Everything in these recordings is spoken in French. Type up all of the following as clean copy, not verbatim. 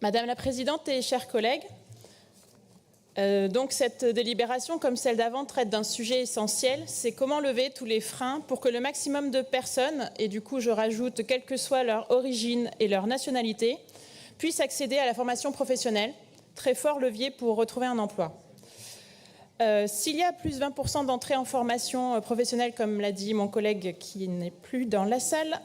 Madame la Présidente et chers collègues, donc cette délibération, comme celle d'avant, traite d'un sujet essentiel, c'est comment lever tous les freins pour que le maximum de personnes, et du coup je rajoute quelle que soit leur origine et leur nationalité, puissent accéder à la formation professionnelle, très fort levier pour retrouver un emploi. S'il y a plus de 20% d'entrée en formation professionnelle, comme l'a dit mon collègue qui n'est plus dans la salle,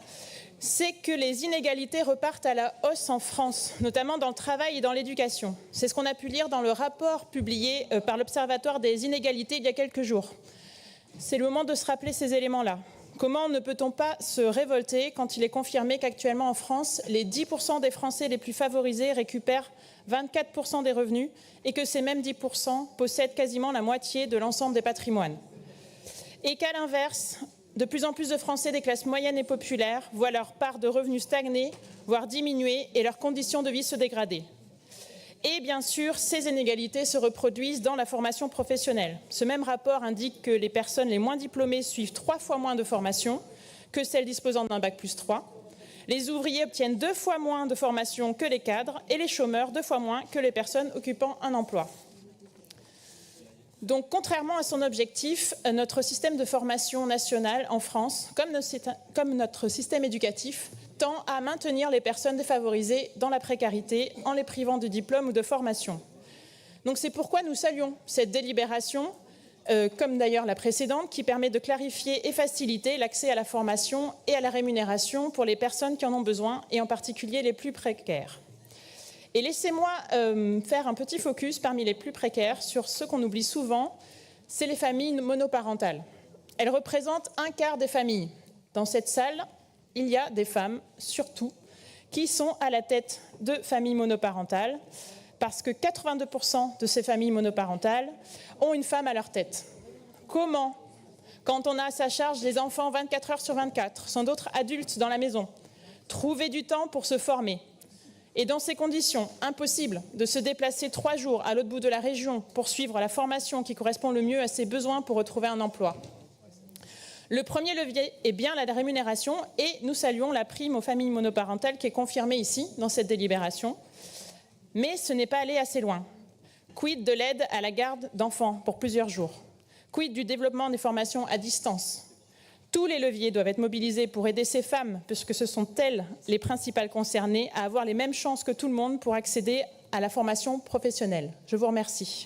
c'est que les inégalités repartent à la hausse en France, notamment dans le travail et dans l'éducation. C'est ce qu'on a pu lire dans le rapport publié par l'Observatoire des inégalités il y a quelques jours. C'est le moment de se rappeler ces éléments-là. Comment ne peut-on pas se révolter quand il est confirmé qu'actuellement en France, les 10% des Français les plus favorisés récupèrent 24% des revenus et que ces mêmes 10% possèdent quasiment la moitié de l'ensemble des patrimoines. Et qu'à l'inverse, de plus en plus de Français des classes moyennes et populaires voient leur part de revenus stagner, voire diminuer, et leurs conditions de vie se dégrader. Et bien sûr, ces inégalités se reproduisent dans la formation professionnelle. Ce même rapport indique que les personnes les moins diplômées suivent 3 fois moins de formation que celles disposant d'un bac+3. Les ouvriers obtiennent 2 fois moins de formation que les cadres et les chômeurs 2 fois moins que les personnes occupant un emploi. Donc, contrairement à son objectif, notre système de formation nationale en France, comme notre système éducatif, tend à maintenir les personnes défavorisées dans la précarité en les privant de diplôme ou de formation. Donc, c'est pourquoi nous saluons cette délibération, comme d'ailleurs la précédente, qui permet de clarifier et faciliter l'accès à la formation et à la rémunération pour les personnes qui en ont besoin, et en particulier les plus précaires. Et laissez-moi faire un petit focus parmi les plus précaires sur ce qu'on oublie souvent, c'est les familles monoparentales. Elles représentent 1/4 des familles. Dans cette salle, il y a des femmes, surtout, qui sont à la tête de familles monoparentales, parce que 82% de ces familles monoparentales ont une femme à leur tête. Comment, quand on a à sa charge des enfants 24 heures sur 24, sans d'autres adultes dans la maison, trouver du temps pour se former? Et dans ces conditions, impossible de se déplacer 3 jours à l'autre bout de la région pour suivre la formation qui correspond le mieux à ses besoins pour retrouver un emploi. Le premier levier est bien la rémunération et nous saluons la prime aux familles monoparentales qui est confirmée ici, dans cette délibération. Mais ce n'est pas aller assez loin. Quid de l'aide à la garde d'enfants pour plusieurs jours? Quid du développement des formations à distance? Tous les leviers doivent être mobilisés pour aider ces femmes, puisque ce sont elles les principales concernées, à avoir les mêmes chances que tout le monde pour accéder à la formation professionnelle. Je vous remercie.